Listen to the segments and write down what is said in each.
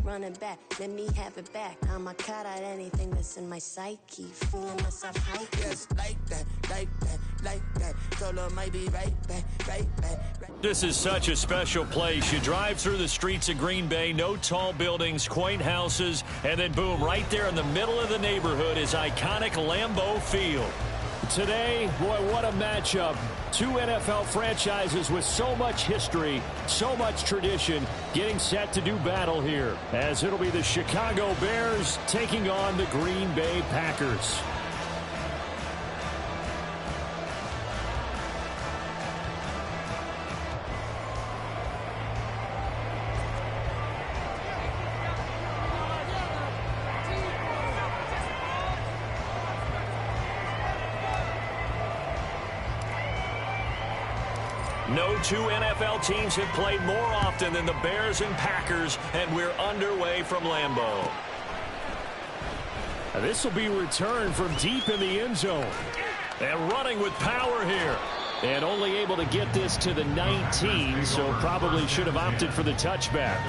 running back, let me have it back. I'ma cut out anything that's in my psyche. Feeling myself high. Yes, like that, like that, like that. Solo might be right back, right back. This is such a special place. You drive through the streets of Green Bay, no tall buildings, quaint houses, and then boom, right there in the middle of the neighborhood is iconic Lambeau Field. Today, boy, what a matchup. Two NFL franchises with so much history, so much tradition, getting set to do battle here, as it'll be the Chicago Bears taking on the Green Bay Packers. No two NFL teams have played more often than the Bears and Packers, and we're underway from Lambeau. This will be returned from deep in the end zone. And running with power here. And only able to get this to the 19, so probably should have opted for the touchback.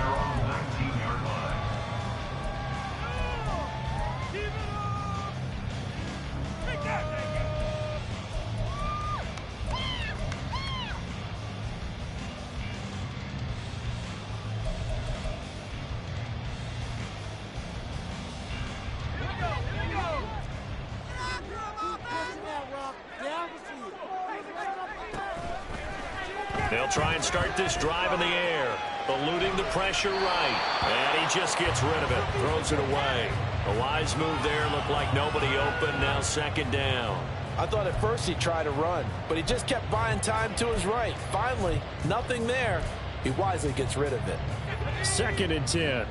They'll try and start this drive in the air, eluding the pressure right. And he just gets rid of it, throws it away. A wise move there, looked like nobody open, now second down. I thought at first he'd try to run, but he just kept buying time to his right. Finally, nothing there. He wisely gets rid of it. 2nd and 10.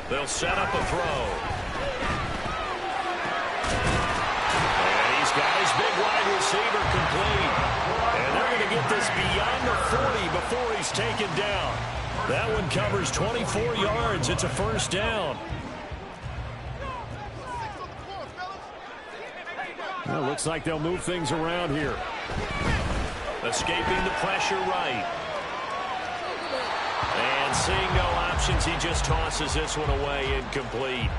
They'll set up a throw. And he's got his big wide receiver complete. And they're going to get this beyond the 40 before he's taken down. That one covers 24 yards. It's a first down. Well, looks like they'll move things around here. Escaping the pressure right. And seeing no options, he just tosses this one away, incomplete.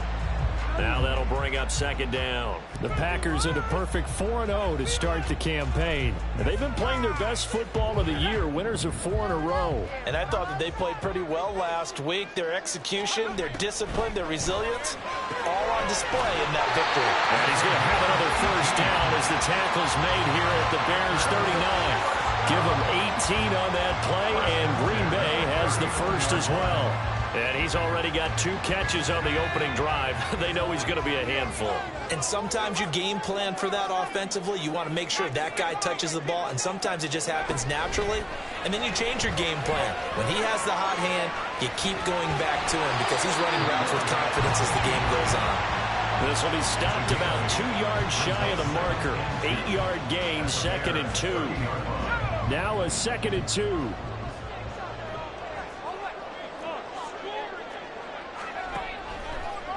Now that'll bring up second down. The Packers at a perfect 4-0 to start the campaign. They've been playing their best football of the year, winners of 4 in a row. And I thought that they played pretty well last week. Their execution, their discipline, their resilience, all on display in that victory. And he's going to have another first down as the tackle's made here at the Bears 39. Give them 18 on that play, and Green Bay has the first as well. And he's already got 2 catches on the opening drive. They know he's going to be a handful. And sometimes you game plan for that offensively. You want to make sure that guy touches the ball, and sometimes it just happens naturally. And then you change your game plan. When he has the hot hand, you keep going back to him because he's running routes with confidence as the game goes on. This will be stopped about 2 yards shy of the marker. 8-yard gain, 2nd and 2. Now a 2nd and 2.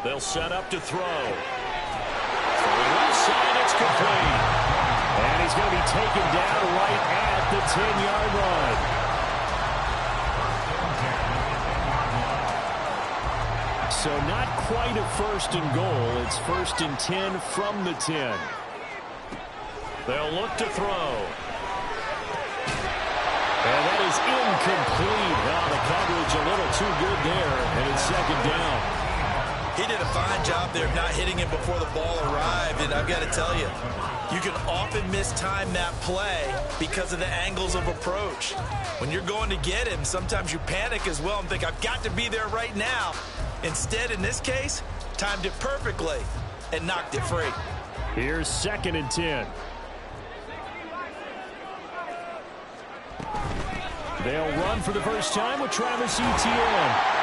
They'll set up to throw. From the left side, it's complete. And he's going to be taken down right at the 10-yard line. So not quite a 1st and goal. It's 1st and 10 from the 10. They'll look to throw. And that is incomplete. Now the coverage a little too good there, and it's 2nd down. He did a fine job there of not hitting him before the ball arrived, and I've got to tell you, you can often mistime that play because of the angles of approach. When you're going to get him, sometimes you panic as well and think, I've got to be there right now. Instead, in this case, timed it perfectly and knocked it free. Here's 2nd and 10. They'll run for the first time with Travis Etienne.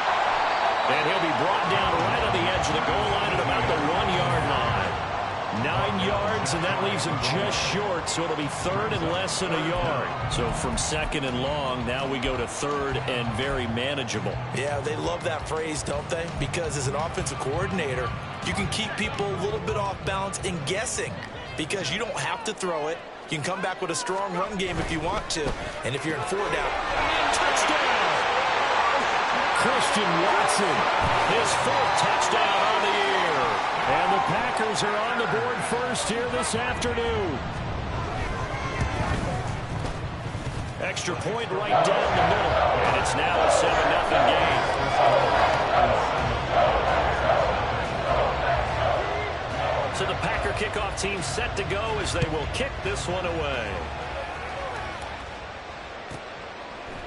And he'll be brought down right on the edge of the goal line at about the 1-yard line. 9 yards, and that leaves him just short, so it'll be 3rd and less than a yard. So from 2nd and long, now we go to 3rd and very manageable. Yeah, they love that phrase, don't they? Because as an offensive coordinator, you can keep people a little bit off balance and guessing because you don't have to throw it. You can come back with a strong run game if you want to. And if you're in 4 down, Touchdown! Christian Watson, his 4th touchdown on the year. And the Packers are on the board first here this afternoon. Extra point right down the middle. And it's now a 7-0 game. So the Packer kickoff team set to go as they will kick this one away.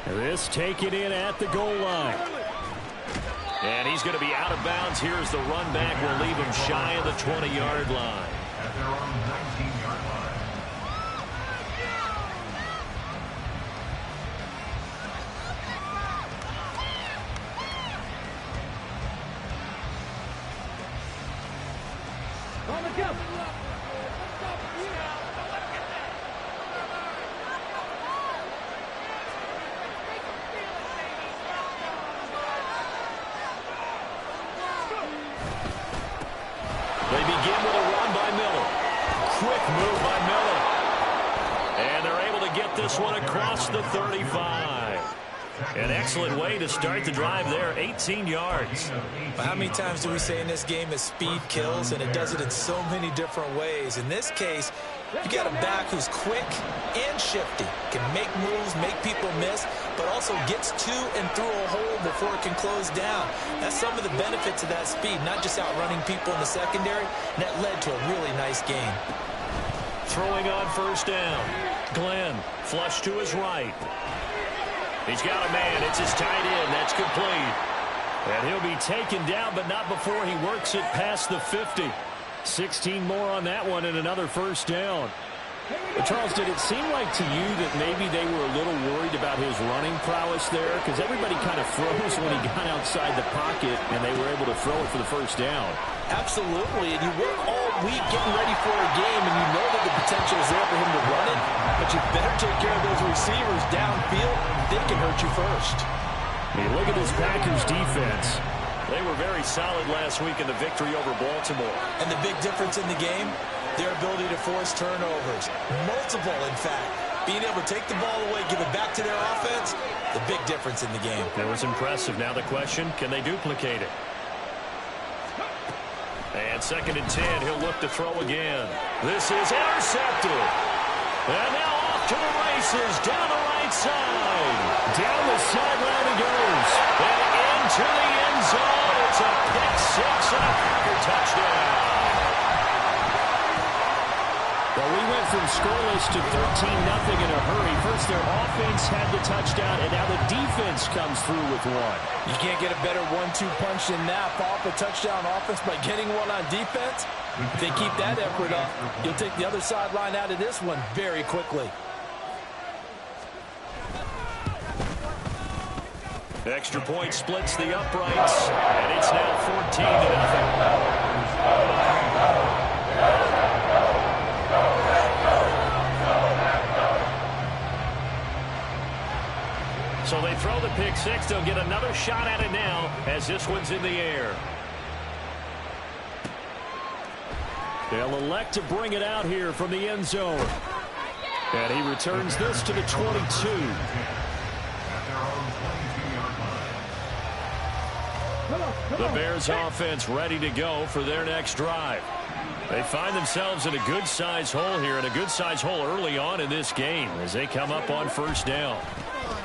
This taken in at the goal line. And he's going to be out of bounds here as the run back will leave him shy of the 20-yard line. At their own 19-yard line. They begin with a run by Miller. Quick move by Miller. And they're able to get this one across the 35. An excellent way to start the drive there, 18 yards. How many times do we say in this game that speed kills, and it does it in so many different ways? In this case, you got a back who's quick and shifty, can make moves, make people miss, but also gets to and through a hole before it can close down. That's some of the benefits of that speed, not just outrunning people in the secondary, and that led to a really nice game. Throwing on first down. Glenn, flush to his right. He's got a man. It's his tight end. That's complete. And he'll be taken down, but not before he works it past the 50. 16 more on that one and another first down. But Charles, did it seem like to you that maybe they were a little worried about his running prowess there? Because everybody kind of froze when he got outside the pocket, and they were able to throw it for the first down. Absolutely, and you work all week getting ready for a game, and you know that the potential is there for him to run it, but you better take care of those receivers downfield. They can hurt you first. Hey, look at this Packers defense. They were very solid last week in the victory over Baltimore. And the big difference in the game, their ability to force turnovers. Multiple, in fact. Being able to take the ball away, give it back to their offense, the big difference in the game. That was impressive. Now the question, can they duplicate it? And 2nd and 10, he'll look to throw again. This is intercepted. And now off to the races, down the right side. Down the sideline he goes. And into the end zone. It's a pick-6 and a Packer touchdown. Well, we went from scoreless to 13-0 in a hurry. First, their offense had the touchdown, and now the defense comes through with one. You can't get a better 1-2 punch than that. Follow up a touchdown offense by getting one on defense. If they keep that effort up, you'll take the other sideline out of this one very quickly. Extra point splits the uprights, and it's now 14-0. So they throw the pick-6. They'll get another shot at it now as this one's in the air. They'll elect to bring it out here from the end zone. And he returns this to the 22. The Bears offense ready to go for their next drive. They find themselves in a good-sized hole here, and a good-sized hole early on in this game as they come up on first down.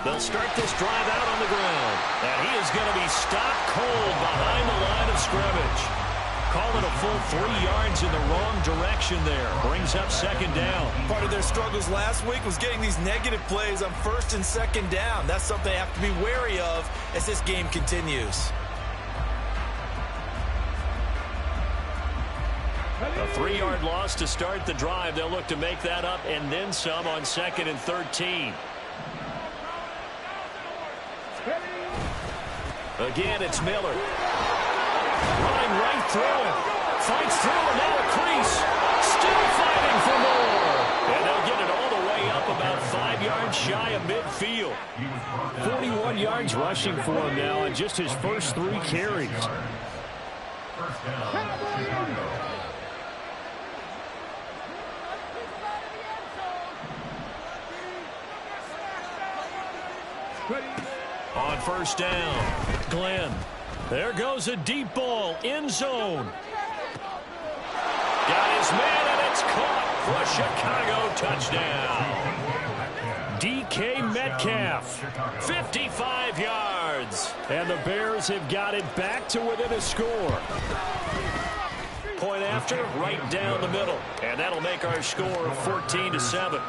They'll start this drive out on the ground, and he is going to be stopped cold behind the line of scrimmage. Call it a full 3 yards in the wrong direction there. Brings up 2nd down. Part of their struggles last week was getting these negative plays on 1st and 2nd down. That's something they have to be wary of as this game continues. A 3-yard loss to start the drive. They'll look to make that up and then some on 2nd and 13. Again, it's Miller. Running right through him. Fights through and now a crease. Still fighting for more. And they'll get it all the way up about 5 yards shy of midfield. 41 yards rushing for him now in just his first 3 carries. First down. On first down, Glenn. There goes a deep ball, end zone. Got his man, and it's caught for a Chicago touchdown. DK Metcalf, 55 yards. And the Bears have got it back to within a score. Point after, right down the middle. And that'll make our score 14-7.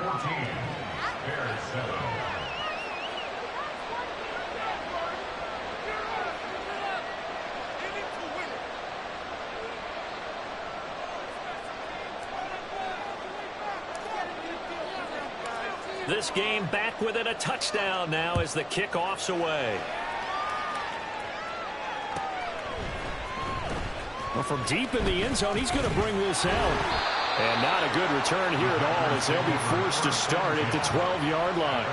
This game back within a touchdown now as the kickoff's away. Well, from deep in the end zone, he's going to bring this out. And not a good return here at all as they'll be forced to start at the 12-yard line.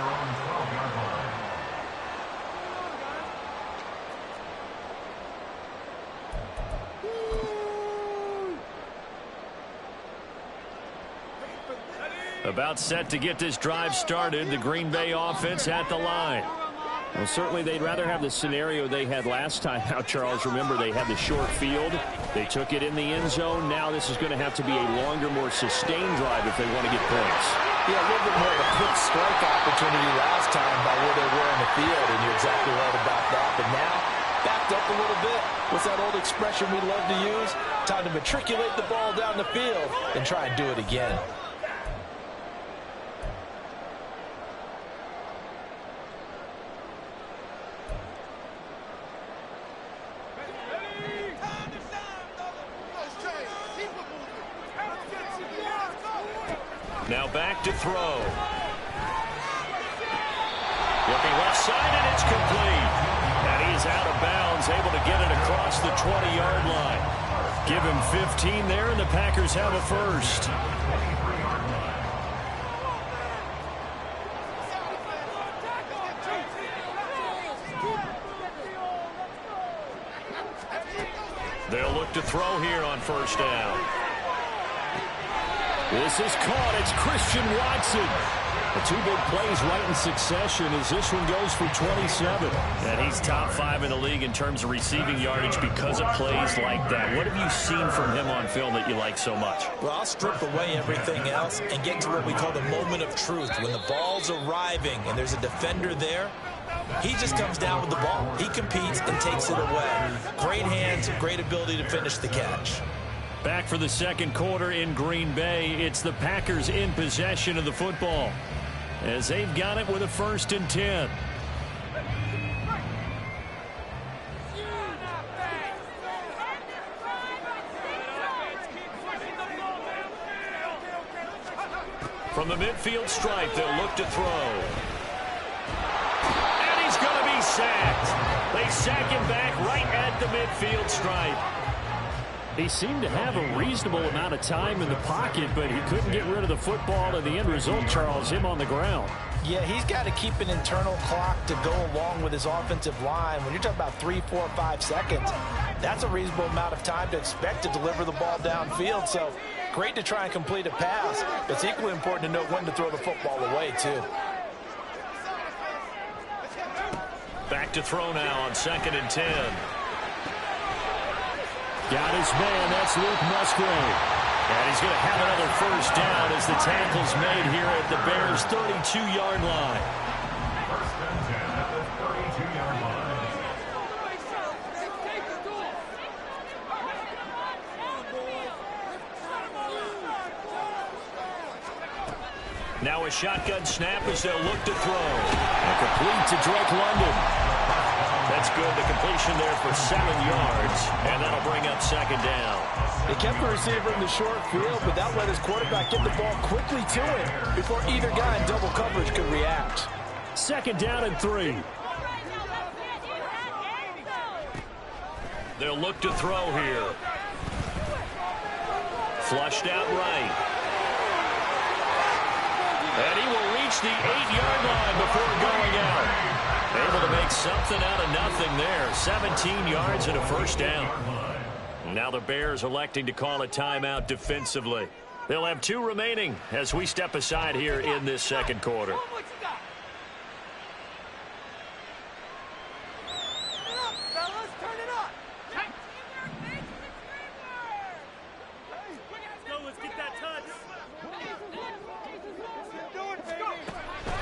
About set to get this drive started. The Green Bay offense at the line. Well, certainly they'd rather have the scenario they had last time out, Charles. Remember, they had the short field. They took it in the end zone. Now this is going to have to be a longer, more sustained drive if they want to get points. Yeah, a little bit more of a quick strike opportunity last time by where they were in the field, and you're exactly right about that. But now, backed up a little bit. What's that old expression we love to use? Time to matriculate the ball down the field and try and do it again. Now back to throw. Looking left side, and it's complete. And he's out of bounds, able to get it across the 20-yard line. Give him 15 there, and the Packers have a first. They'll look to throw here on first down. This is caught. It's Christian Watson. The two big plays right in succession as this one goes for 27. And he's top 5 in the league in terms of receiving yardage because of plays like that. What have you seen from him on film that you like so much? Well, I'll strip away everything else and get to what we call the moment of truth. When the ball's arriving and there's a defender there, he just comes down with the ball. He competes and takes it away. Great hands, great ability to finish the catch. Back for the second quarter in Green Bay. It's the Packers in possession of the football as they've got it with a 1st and 10. From the midfield stripe, they'll look to throw. And he's going to be sacked. They sack him back right at the midfield stripe. He seemed to have a reasonable amount of time in the pocket, but he couldn't get rid of the football, and the end result, Charles, him on the ground. Yeah, he's got to keep an internal clock to go along with his offensive line. When you're talking about 3, 4, 5 seconds, that's a reasonable amount of time to expect to deliver the ball downfield. So great to try and complete a pass. It's equally important to know when to throw the football away, too. Back to throw now on 2nd and 10. Got his man, that's Luke Musgrave. And he's going to have another first down as the tackle's made here at the Bears' 32-yard line. First and 10 at the 32-yard line. Now a shotgun snap as they'll look to throw. And complete to Drake London. That's good. The completion there for 7 yards, and that'll bring up 2nd down. They kept the receiver in the short field, but that let his quarterback get the ball quickly to him before either guy in double coverage could react. 2nd down and 3. They'll look to throw here. Flushed out right. And he will reach the 8-yard line before going out. Able to make something out of nothing there. 17 yards and a first down. Now the Bears electing to call a timeout defensively. They'll have 2 remaining as we step aside here in this second quarter.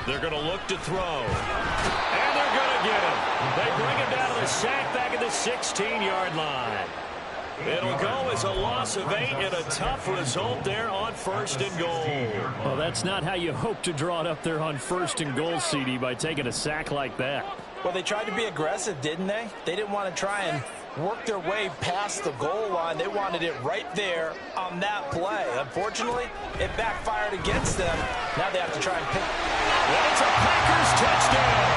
They're going to look to throw. And they're going to get him. They bring him down to the sack back at the 16-yard line. It'll go as a loss of 8 and a tough result there on 1st and goal. Well, that's not how you hope to draw it up there on 1st and goal, CD, by taking a sack like that. Well, they tried to be aggressive, didn't they? They didn't want to try and work their way past the goal line. They wanted it right there on that play. Unfortunately, it backfired against them. Now they have to try and pick. And it's a Packers touchdown.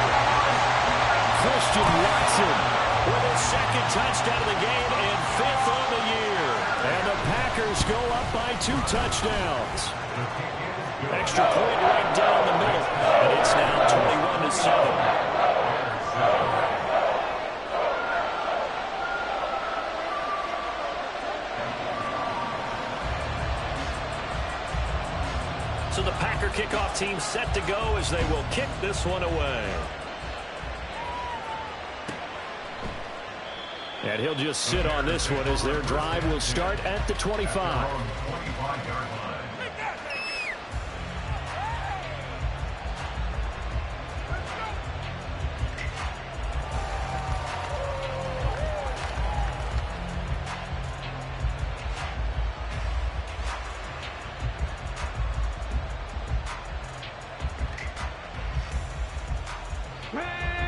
Christian Watson with his 2nd touchdown of the game and 5th on the year. And the Packers go up by 2 touchdowns. Extra point right down the middle. And it's now 21-7. So the Packer kickoff team set to go as they will kick this one away. And he'll just sit on this one as their drive will start at the 25.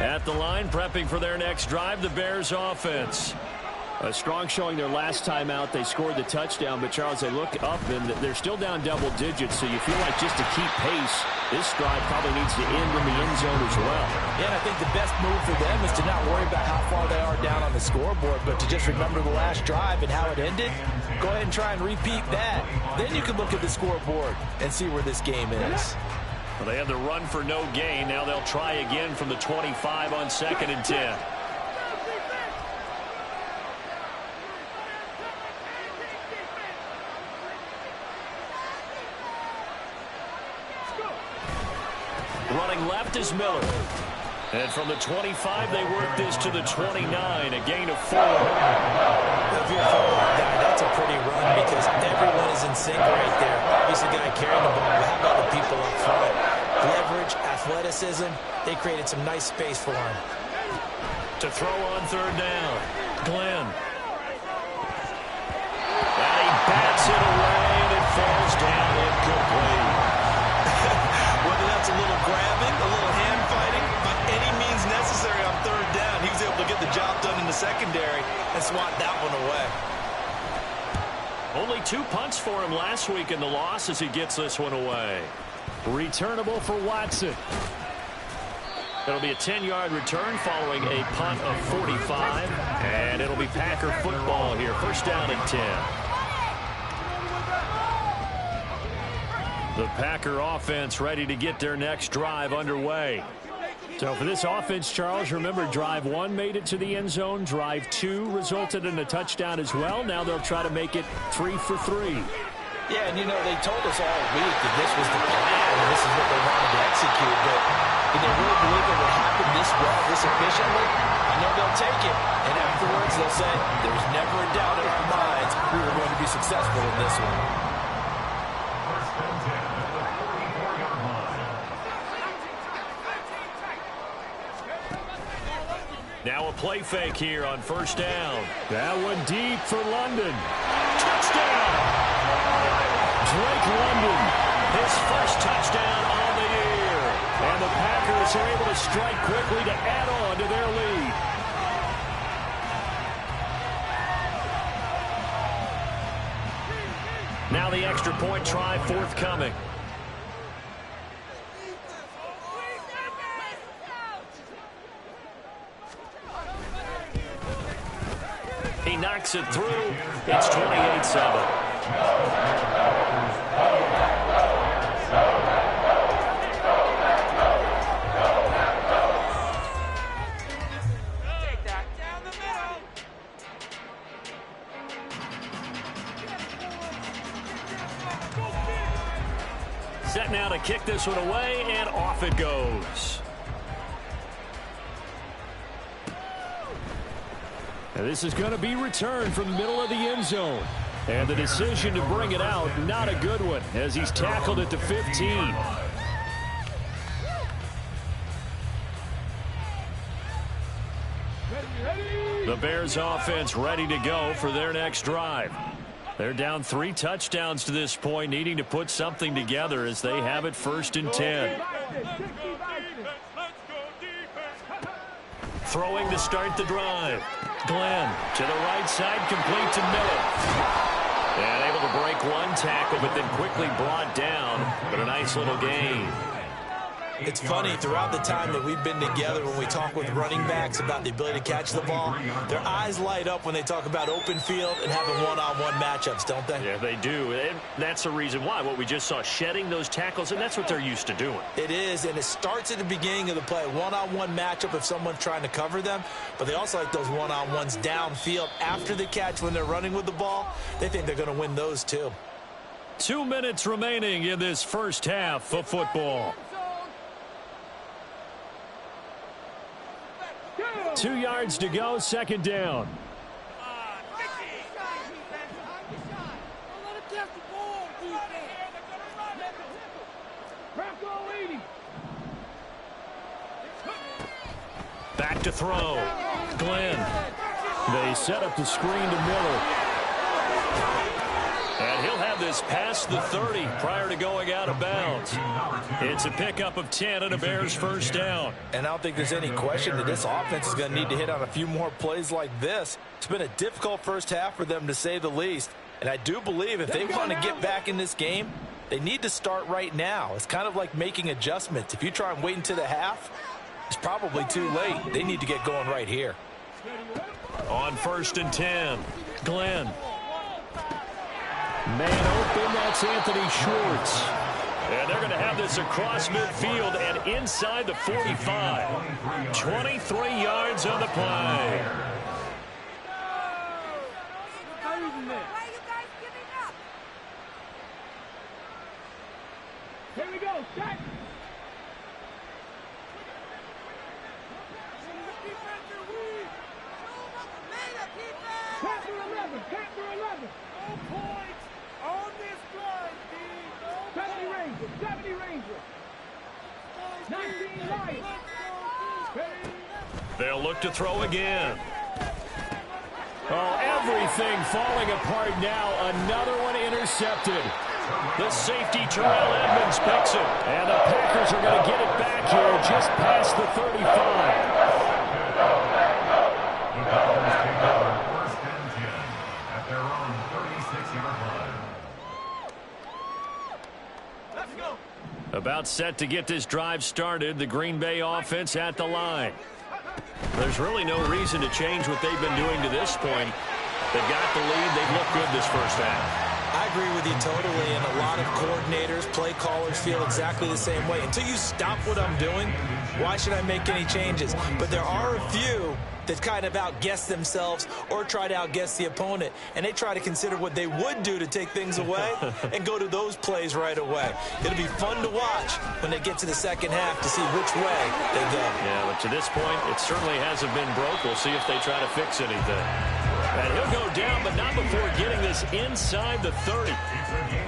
At the line, prepping for their next drive, the Bears offense. A strong showing their last time out. They scored the touchdown, but Charles, they look up and they're still down double digits, so you feel like just to keep pace, this drive probably needs to end in the end zone as well. Yeah, and I think the best move for them is to not worry about how far they are down on the scoreboard, but to just remember the last drive and how it ended. Go ahead and try and repeat that. Then you can look at the scoreboard and see where this game is. Well, they had the run for no gain. Now they'll try again from the 25 on 2nd and 10. Running left is Miller. And from the 25, they work this to the 29, a gain of 4. If you're a football guy, that's a pretty run because everyone is in sync right there. Obviously, the guy carrying the ball, but how about the people up front? Leverage, athleticism, they created some nice space for him. To throw on 3rd down, Glenn. And he bats it away, and it falls down incomplete. Whether that's a little grabbing, a little hand fighting, by any means necessary on 3rd down, he was able to get the job done in the secondary and swat that one away. Only 2 punts for him last week in the loss as he gets this one away. Returnable for Watson. It'll be a 10-yard return following a punt of 45. And it'll be Packer football here. 1st down and 10. The Packer offense ready to get their next drive underway. So for this offense, Charles, remember drive 1 made it to the end zone. Drive 2 resulted in a touchdown as well. Now they'll try to make it 3 for 3. Yeah, and you know, they told us all week that this was the plan and this is what they wanted to execute, but did they really believe it would happen this well, this efficiently? I know they'll take it, and afterwards they'll say, there's never a doubt in our minds we were going to be successful in this one. Now a play fake here on 1st down. That one deep for London. Touchdown! Drake London, his 1st touchdown on the year. And the Packers are able to strike quickly to add on to their lead. Now the extra point try forthcoming. He knocks it through. It's 28-7. Set now to kick this one away, and off it goes. And this is going to be returned from the middle of the end zone. And the decision to bring it out, not a good one, as he's tackled at the 15. The Bears offense ready to go for their next drive. They're down 3 touchdowns to this point, needing to put something together as they have it 1st and 10. Throwing to start the drive. Glenn to the right side, complete to Miller. And able to break 1 tackle, but then quickly brought down. But a nice little gain. It's funny, throughout the time that we've been together, when we talk with running backs about the ability to catch the ball, their eyes light up when they talk about open field and having one-on-one matchups, don't they? Yeah, they do. And that's the reason why. What we just saw, shedding those tackles, and that's what they're used to doing. It is, and it starts at the beginning of the play. One-on-one matchup if someone's trying to cover them, but they also like those one-on-ones downfield after the catch when they're running with the ball. They think they're going to win those too. 2 minutes remaining in this first half of football. 2 yards to go, 2nd down. Back to throw. Glenn. They set up the screen to Miller. And he'll have this past the 30 prior to going out of bounds. It's a pickup of 10 and a Bears 1st down. And I don't think there's any question that this offense is going to need to hit on a few more plays like this. It's been a difficult first half for them, to say the least. And I do believe if they want to get back in this game, they need to start right now. It's kind of like making adjustments. If you try and wait until the half, it's probably too late. They need to get going right here. On 1st and 10, Glenn. Man open, that's Anthony Schwartz. And they're going to have this across midfield and inside the 45. 23 yards on the play. Why are you guys giving up? Here we go, set. Capture 11, capture 11. No points on this drive, D. 70 Rangers, 70 Rangers. 19 Lions. They'll look to throw again. Oh, everything falling apart now. Another one intercepted. The safety, Terrell Edmonds, picks it. And the Packers are going to get it back here just past the 35. About set to get this drive started, the Green Bay offense at the line. There's really no reason to change what they've been doing to this point. They've got the lead. They've looked good this first half. I agree with you totally, and a lot of coordinators, play callers feel exactly the same way. Until you stop what I'm doing, why should I make any changes? But there are a few that kind of outguess themselves or try to outguess the opponent, and they try to consider what they would do to take things away and go to those plays right away. It'll be fun to watch when they get to the second half to see which way they go. Yeah, but to this point, it certainly hasn't been broke. We'll see if they try to fix anything. And he'll go down, but not before getting this inside the 30.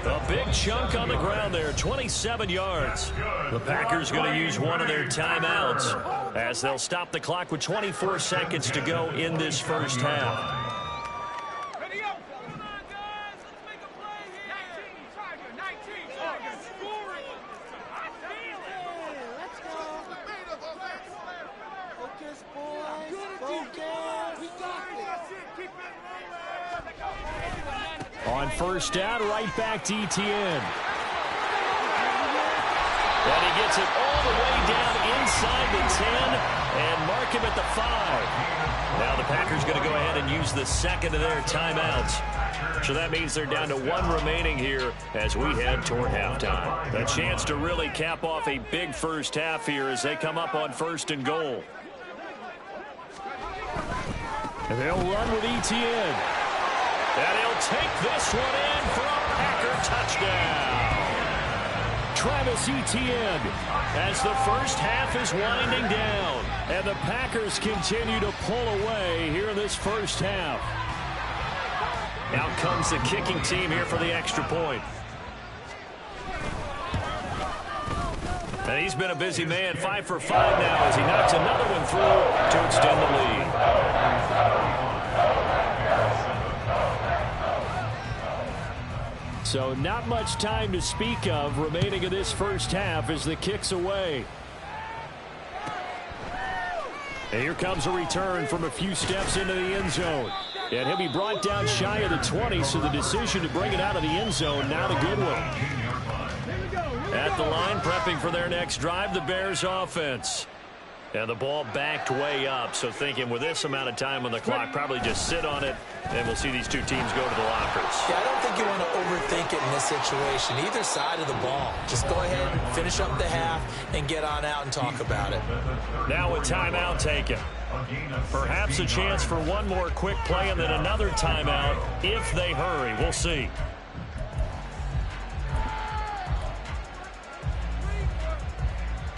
A big chunk on the ground there, 27 yards. The Packers going to use one of their timeouts as they'll stop the clock with 24 seconds to go in this first half. Ready up. Come on, guys. Let's make a play here. 19, Tiger, 19. Tiger, scoring. I feel it. Let's go. Focus, boys. Focus. We got this. Keep it rolling. On 1st down, right back to ETN. And he gets it all the way down inside the 10 and mark him at the 5. Now the Packers going to go ahead and use the second of their timeouts. So that means they're down to one remaining here as we head toward halftime. A chance to really cap off a big first half here as they come up on 1st and goal. And they'll run with ETN. And he'll take this one in for a Packer touchdown. Travis Etienne as the first half is winding down. And the Packers continue to pull away here in this first half. Out comes the kicking team here for the extra point. And he's been a busy man, 5 for 5 now as he knocks another one through to extend the lead. So not much time to speak of remaining in this first half as the kick's away. And here comes a return from a few steps into the end zone. And he'll be brought down shy of the 20, so the decision to bring it out of the end zone, not a good one. At the line, prepping for their next drive, the Bears offense. And the ball backed way up, so thinking with this amount of time on the clock, probably just sit on it, and we'll see these two teams go to the lockers. Yeah, I don't think you want to overthink it in this situation, either side of the ball. Just go ahead and finish up the half and get on out and talk about it. Now a timeout taken. Perhaps a chance for one more quick play and then another timeout if they hurry. We'll see.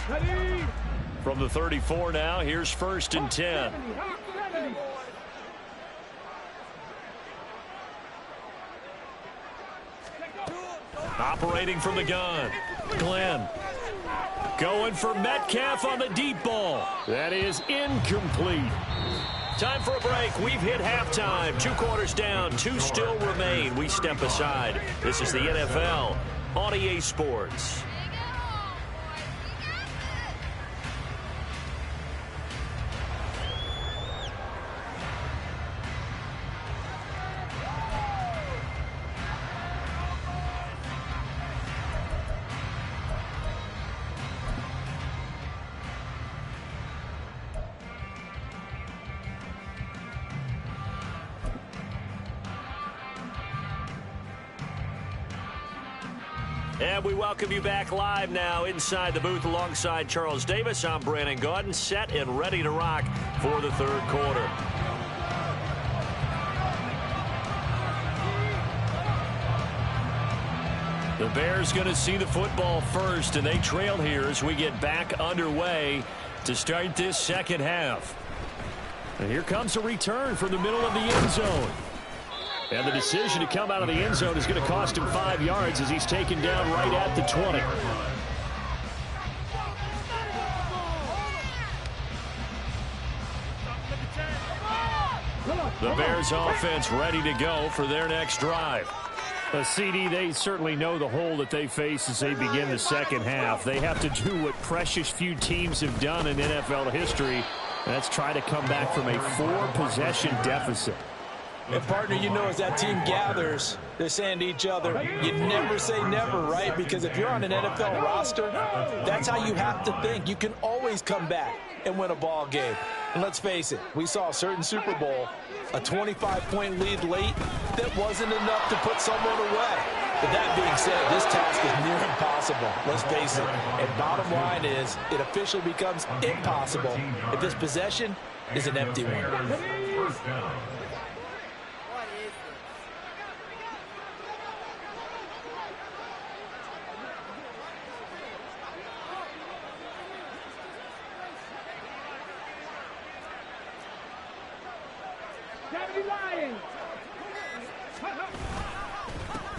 Ready? From the 34 now, here's 1st and 10. Operating from the gun. Glenn. Going for Metcalf on the deep ball. That is incomplete. Time for a break. We've hit halftime. 2 quarters down. 2 still remain. We step aside. This is the NFL on EA Sports. And we welcome you back live now inside the booth alongside Charles Davis. I'm Brandon Gaudin, set and ready to rock for the 3rd quarter. The Bears going to see the football first, and they trail here as we get back underway to start this second half. And here comes a return from the middle of the end zone. And the decision to come out of the end zone is going to cost him 5 yards as he's taken down right at the 20. The Bears offense ready to go for their next drive. CD, they certainly know the hole that they face as they begin the second half. They have to do what precious few teams have done in NFL history, and that's try to come back from a 4-possession deficit. And, partner, you know, as that team gathers, they're saying to each other, you never say never, right? Because if you're on an NFL roster, that's how you have to think. You can always come back and win a ball game. And let's face it, we saw a certain Super Bowl, a 25-point lead late that wasn't enough to put someone away. But that being said, this task is near impossible. Let's face it. And bottom line is, it officially becomes impossible if this possession is an empty one.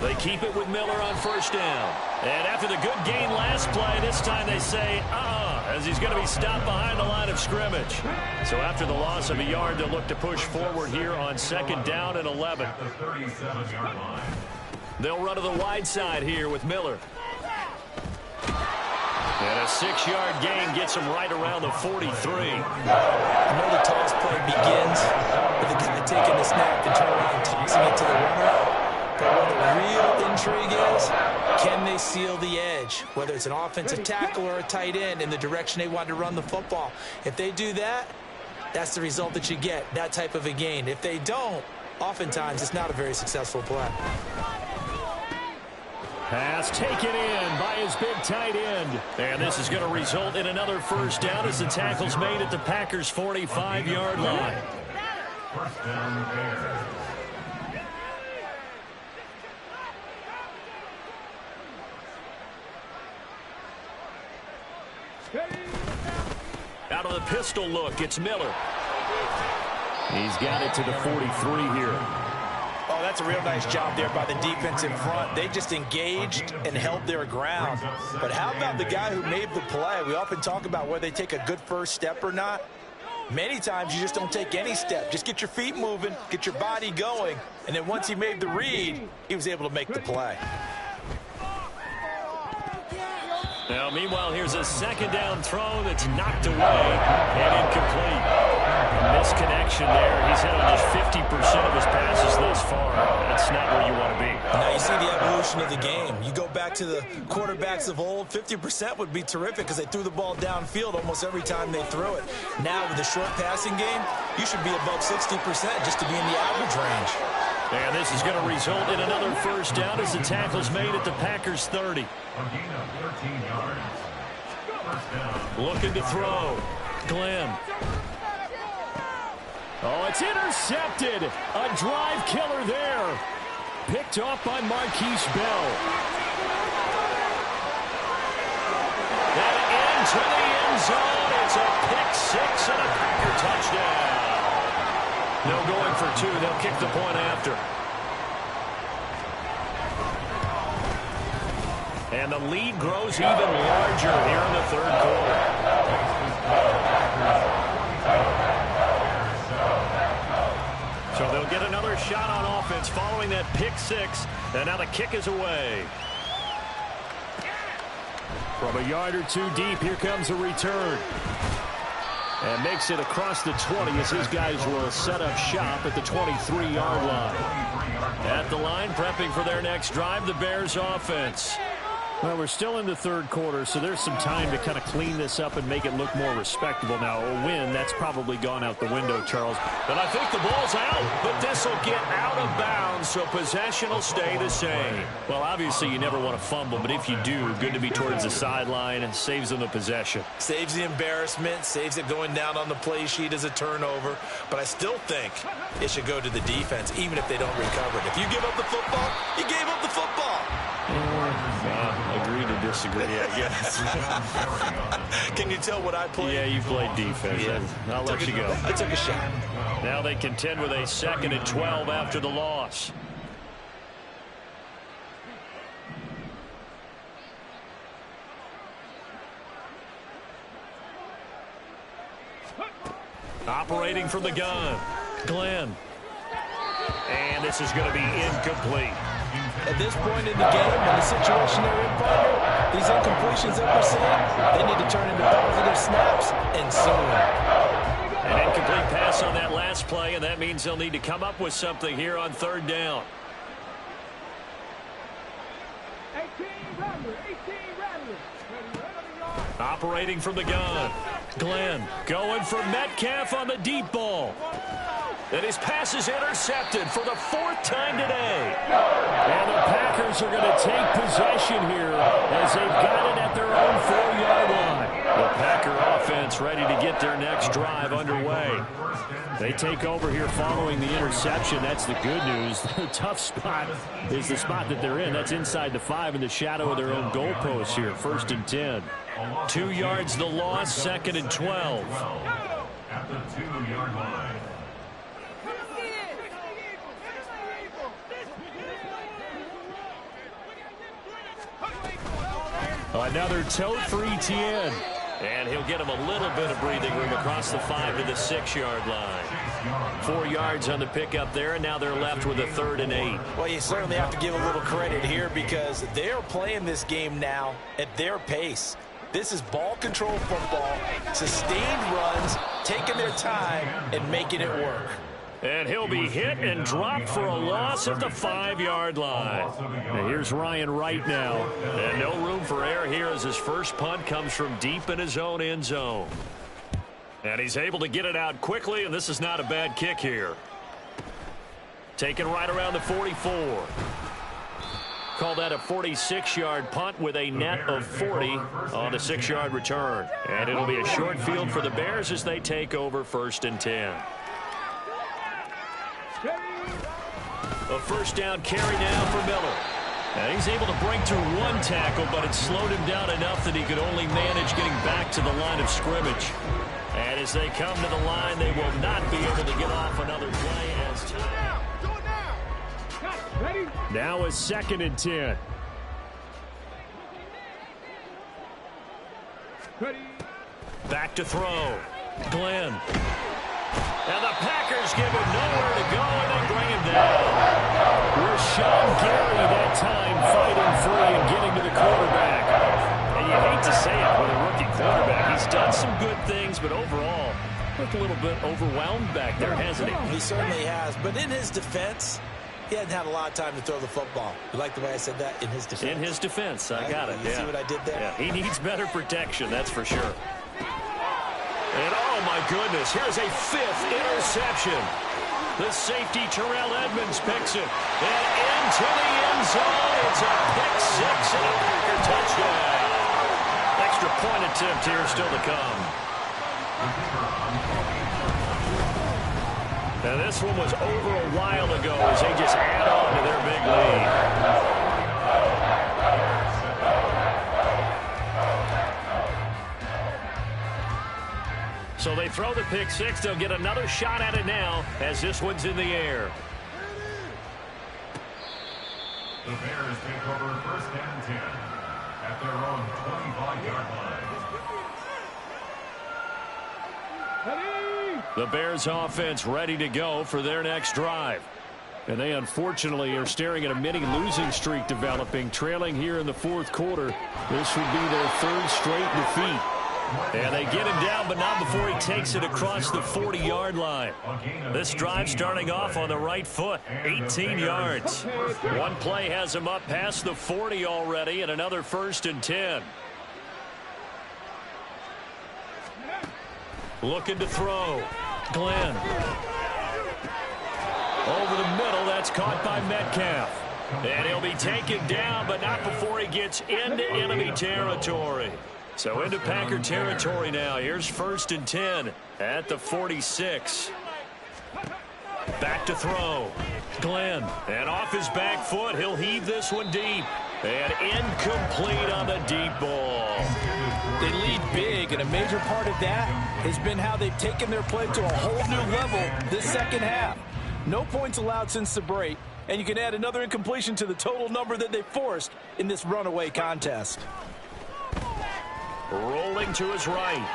They keep it with Miller on 1st down. And after the good gain last play, this time they say, as he's going to be stopped behind the line of scrimmage. So after the loss of a yard, they'll look to push forward here on 2nd down and 11. They'll run to the wide side here with Miller. And a 6-yard gain gets him right around the 43. I know the toss play begins with the guy taking the snap and turning around and tossing it to the runner. But what the real intrigue is, can they seal the edge? Whether it's an offensive tackle or a tight end in the direction they want to run the football. If they do that, that's the result that you get, that type of a gain. If they don't, oftentimes it's not a very successful play. Pass taken in by his big tight end. And this is going to result in another 1st down as the tackle's made at the Packers' 45-yard line. 1st down, Bears. Out of the pistol look, it's Miller. He's got it to the 43 here. Oh, that's a real nice job there by the defense in front. They just engaged and held their ground. But how about the guy who made the play? We often talk about whether they take a good first step or not. Many times you just don't take any step. Just get your feet moving, get your body going, and then once he made the read, he was able to make the play. Now, meanwhile, here's a second down throw that's knocked away and incomplete. A misconnection there. He's hit on just 50% of his passes thus far. That's not where you want to be. Now, you see the evolution of the game. You go back to the quarterbacks of old, 50% would be terrific because they threw the ball downfield almost every time they threw it. Now, with the short passing game, you should be above 60% just to be in the average range. And this is going to result in another first down as the tackle's made at the Packers' 30. Looking to throw. Glenn. Oh, it's intercepted. A drive killer there. Picked off by Marquise Bell. And into the end zone. It's a pick six and a Packer touchdown. No going for two. They'll kick the point after. And the lead grows even larger here in the third quarter. So they'll get another shot on offense following that pick six. And now the kick is away. From a yard or two deep, here comes a return. And makes it across the 20 as his guys will set up shop at the 23-yard line. At the line, prepping for their next drive, the Bears offense. Well, we're still in the third quarter, so there's some time to kind of clean this up and make it look more respectable. Now, a win, that's probably gone out the window, Charles. But I think the ball's out, but this will get out of bounds, so possession will stay the same. Well, obviously, you never want to fumble, but if you do, good to be towards the sideline and saves them the possession. Saves the embarrassment, saves it going down on the play sheet as a turnover. But I still think it should go to the defense, even if they don't recover it. If you give up the football, you gave up the football. Agree to disagree, I guess. Can you tell what I played? Yeah, you played defense. Yeah. I'll let you go. I took a shot. Now they contend with a 2nd and 12 after the loss. Operating from the gun, Glenn. And this is going to be incomplete. At this point in the game, in the situation they're in, partner, these incompletions that we're seeing, they need to turn into positive snaps, and soon. An incomplete pass on that last play, and that means they'll need to come up with something here on third down. 18 Rattler. Operating from the gun, Glenn going for Metcalf on the deep ball. And his pass is intercepted for the 4th time today. And the Packers are going to take possession here as they've got it at their own 4-yard line. The Packer offense ready to get their next drive underway. They take over here following the interception. That's the good news. The tough spot is the spot that they're in. That's inside the 5 in the shadow of their own goalpost here. 1st and 10. 2 yards the loss, 2nd and 12. At the 2-yard line. Another tote for ETN. And he'll get him a little bit of breathing room across the 5 to the 6-yard line. 4 yards on the pickup there, and now they're left with a 3rd and 8. Well, you certainly have to give a little credit here because they're playing this game now at their pace. This is ball control football, sustained runs, taking their time, and making it work. And he'll be hit and dropped for a loss at the 5-yard line. And here's Ryan Wright now. And no room for error here as his first punt comes from deep in his own end zone. And he's able to get it out quickly, and this is not a bad kick here. Taken right around the 44. Call that a 46-yard punt with a net of 40 on the 6-yard return. And it'll be a short field for the Bears as they take over 1st and 10. A first down carry now for Miller. And he's able to break through 1 tackle, but it slowed him down enough that he could only manage getting back to the line of scrimmage. And as they come to the line, they will not be able to get off another play as time. Now a 2nd and 10. Back to throw. Glenn. And the Packers give him nowhere to go, and they bring him down. Rashawn Gary that time fighting free and getting to the quarterback. And you hate to say it with a rookie quarterback. He's done some good things, but overall, looked a little bit overwhelmed back there, hasn't he? He certainly has. But in his defense, he hadn't had a lot of time to throw the football. You like the way I said that? In his defense. In his defense. I got it. You see what I did there? Yeah, he needs better protection, that's for sure. And oh my goodness, here's a 5th interception. The safety Terrell Edmonds picks it. And into the end zone. It's a pick 6 and a Packer touchdown. Extra point attempt here still to come. Now this one was over a while ago as they just add on to their big lead. So they throw the pick 6. They'll get another shot at it now as this one's in the air. The Bears take over 1st and 10 at their own 25-yard line. The Bears offense ready to go for their next drive. And they unfortunately are staring at a mini losing streak developing, trailing here in the 4th quarter. This would be their 3rd straight defeat. And they get him down, but not before he takes it across the 40-yard line. This drive starting off on the right foot, 18 yards. One play has him up past the 40 already, and another 1st and 10. Looking to throw. Glenn. Over the middle, that's caught by Metcalf. And he'll be taken down, but not before he gets into enemy territory. So into Packer territory now. Here's 1st and 10 at the 46. Back to throw. Glenn. And off his back foot, he'll heave this one deep. And incomplete on the deep ball. They lead big, and a major part of that has been how they've taken their play to a whole new level this second half. No points allowed since the break, and you can add another incompletion to the total number that they forced in this runaway contest. Rolling to his right.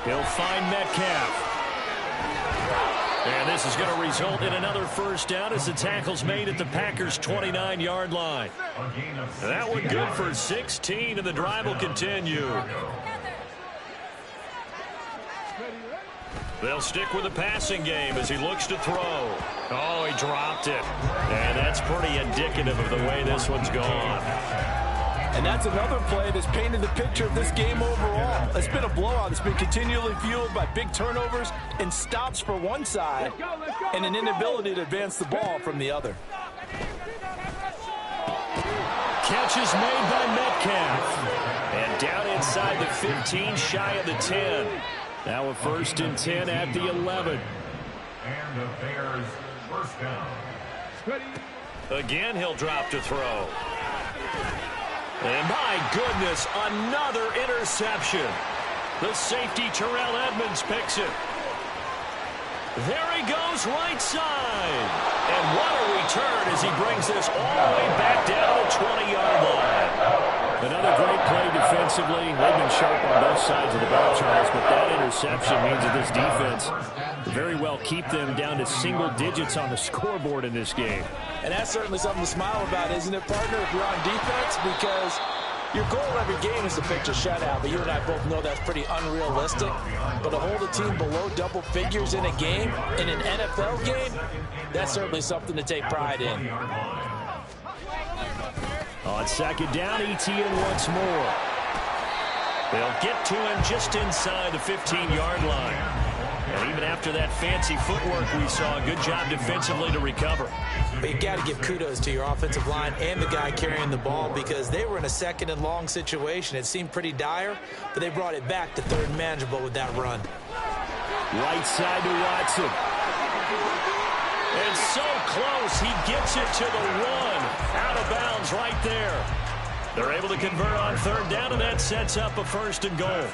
He'll find Metcalf. And this is going to result in another 1st down as the tackle's made at the Packers' 29-yard line. That one good for 16, and the drive will continue. They'll stick with the passing game as he looks to throw. Oh, he dropped it. And that's pretty indicative of the way this one's gone. And that's another play that's painted the picture of this game overall. It's been a blowout. It's been continually fueled by big turnovers and stops for one side and an inability to advance the ball from the other. Catch is made by Metcalf. And down inside the 15, shy of the 10. Now a 1st and 10 at the 11. And the Bears 1st down. Again, he'll drop to throw. And my goodness, another interception. The safety Terrell Edmonds picks it. There he goes right side. And what a return as he brings this all the way back down to the 20-yard line. Another great play defensively. They've been sharp on both sides of the ball, Charles, but that interception means that this defense will very well keep them down to single digits on the scoreboard in this game. And that's certainly something to smile about, isn't it, partner, if you're on defense? Because your goal every game is to pitch a shutout, but you and I both know that's pretty unrealistic. But to hold a team below double figures in a game, in an NFL game, that's certainly something to take pride in. On 2nd down, ETN once more. They'll get to him just inside the 15-yard line. And even after that fancy footwork we saw, a good job defensively to recover. But you got to give kudos to your offensive line and the guy carrying the ball because they were in a 2nd and long situation. It seemed pretty dire, but they brought it back to 3rd and manageable with that run. Right side to Watson. And so close, he gets it to the 1. Out of bounds right there. They're able to convert on 3rd down, and that sets up a 1st and goal.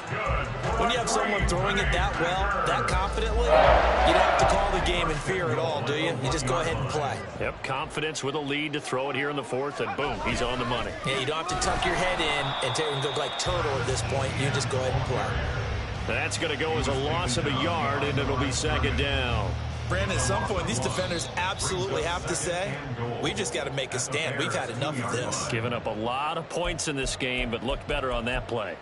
When you have someone throwing it that well, that confidently, you don't have to call the game in fear at all, do you? You just go ahead and play. Yep, confidence with a lead to throw it here in the 4th, and boom, he's on the money. Yeah, you don't have to tuck your head in and look like turtle at this point. You just go ahead and play. That's going to go as a loss of a yard, and it'll be second down. Brandon, at some point, these defenders absolutely have to say, we've just got to make a stand. We've had enough of this. Giving up a lot of points in this game, but looked better on that play.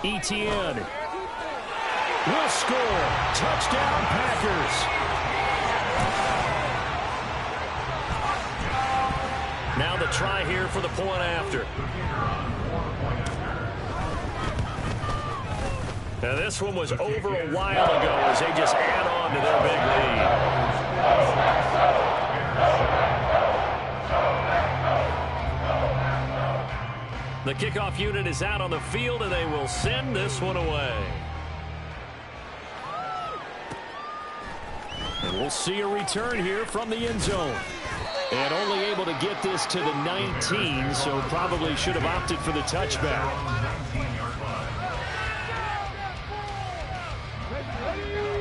Etienne will score. Touchdown, Packers. Now the try here for the point after. Now this one was over a while ago as they just add on to their big lead. The kickoff unit is out on the field, and they will send this one away. And we'll see a return here from the end zone. And only able to get this to the 19, so probably should have opted for the touchback.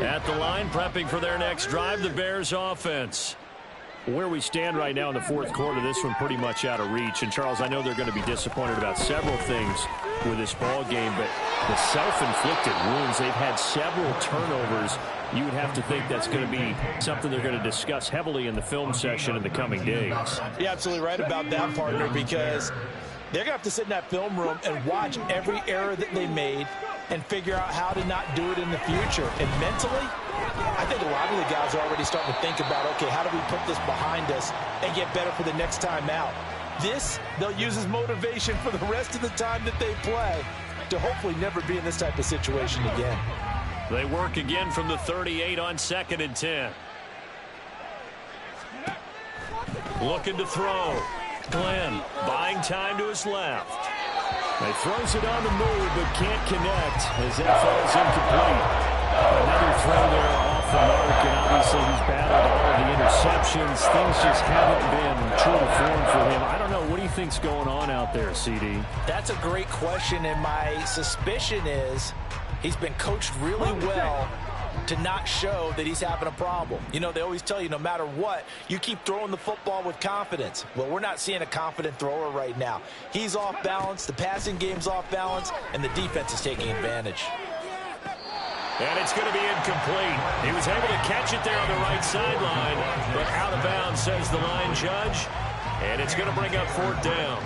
At the line, prepping for their next drive, the Bears offense. Where we stand right now in the fourth quarter, this one pretty much out of reach. And, Charles, I know they're going to be disappointed about several things with this ball game, but the self-inflicted wounds, they've had several turnovers. You would have to think that's going to be something they're going to discuss heavily in the film session in the coming days. You're absolutely right about that, partner, because they're going to have to sit in that film room and watch every error that they made and figure out how to not do it in the future. And mentally, I think a lot of the guys are already starting to think about, okay, how do we put this behind us and get better for the next time out? This, they'll use as motivation for the rest of the time that they play to hopefully never be in this type of situation again. They work again from the 38 on 2nd and 10. Looking to throw. Glenn buying time to his left. He throws it on the move but can't connect as that falls incomplete. Another throw there off the mark, and obviously he's battled all of the interceptions. Things just haven't been true to form for him. I don't know. What do you think's going on out there, CD? That's a great question, and my suspicion is he's been coached really well to not show that he's having a problem. You know, they always tell you no matter what, you keep throwing the football with confidence. Well, we're not seeing a confident thrower right now. He's off balance, the passing game's off balance, and the defense is taking advantage. And it's going to be incomplete. He was able to catch it there on the right sideline, but out of bounds, says the line judge. And it's going to bring up 4th down.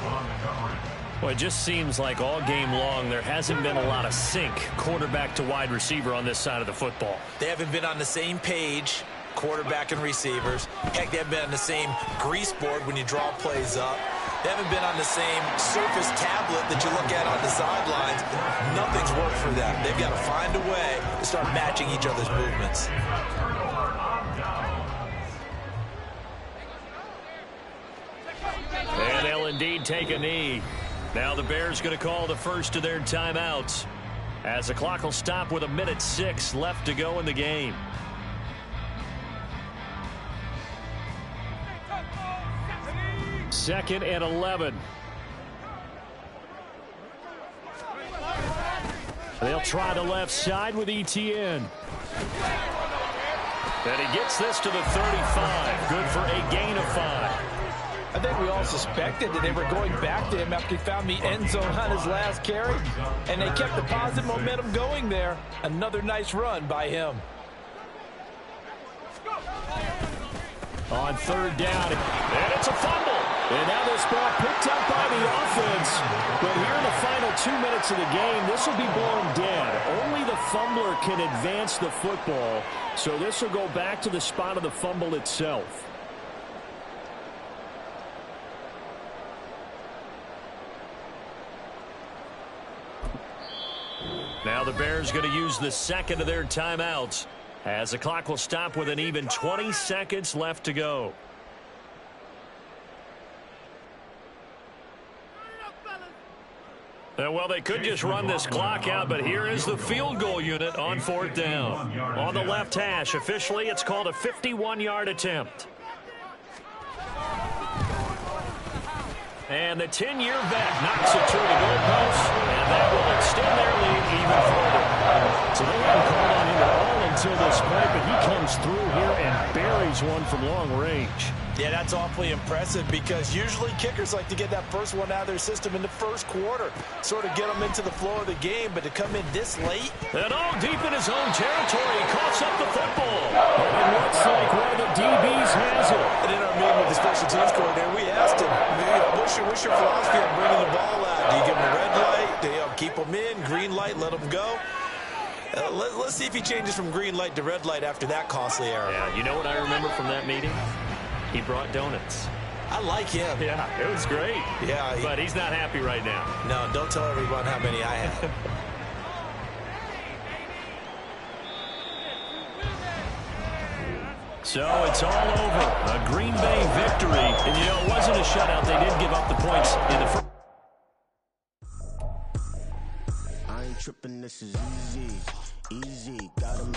Well, it just seems like all game long there hasn't been a lot of sync quarterback to wide receiver on this side of the football. They haven't been on the same page, quarterback and receivers. Heck, they haven't been on the same grease board when you draw plays up. They haven't been on the same surface tablet that you look at on the sidelines. Nothing's worked for them. They've got to find a way to start matching each other's movements. And they'll indeed take a knee. Now the Bears going to call the first of their timeouts as the clock will stop with 1:06 left to go in the game. Second and 11. They'll try the left side with Etienne. And he gets this to the 35. Good for a gain of 5. I think we all suspected that they were going back to him after he found the end zone on his last carry, and they kept the positive momentum going there. Another nice run by him. On 3rd down, and it's a fumble. And now this ball picked up by the offense. But here in the final 2 minutes of the game, this will be blown dead. Only the fumbler can advance the football, so this will go back to the spot of the fumble itself. Now the Bears going to use the second of their timeouts as the clock will stop with an even 20 seconds left to go. Well, they could just run this clock out, but here is the field goal unit on 4th down. On the left hash, officially it's called a 51-yard attempt. And the 10-year vet knocks it through the goalpost, and that will extend their lead even further. So they haven't called on him at all in cancel this play, but he comes through here and buries one from long range. Yeah, that's awfully impressive because usually kickers like to get that first one out of their system in the first quarter, sort of get them into the flow of the game, but to come in this late. And all deep in his own territory, he coughs up the football. And it looks like one of the DBs has it. And in our meeting with the special teams coordinator, we asked him, what's your philosophy on bringing the ball out? Do you give him a red light? Do you keep him in? Green light, let him go? Let's see if he changes from green light to red light after that costly error. Yeah, you know what I remember from that meeting? He brought donuts. I like him. Yeah, it was great. Yeah. But he's not happy right now. No, don't tell everyone how many I had. So it's all over. A Green Bay victory. And, you know, it wasn't a shutout. They did give up the points in the first. I ain't tripping, this is easy. Easy, got him.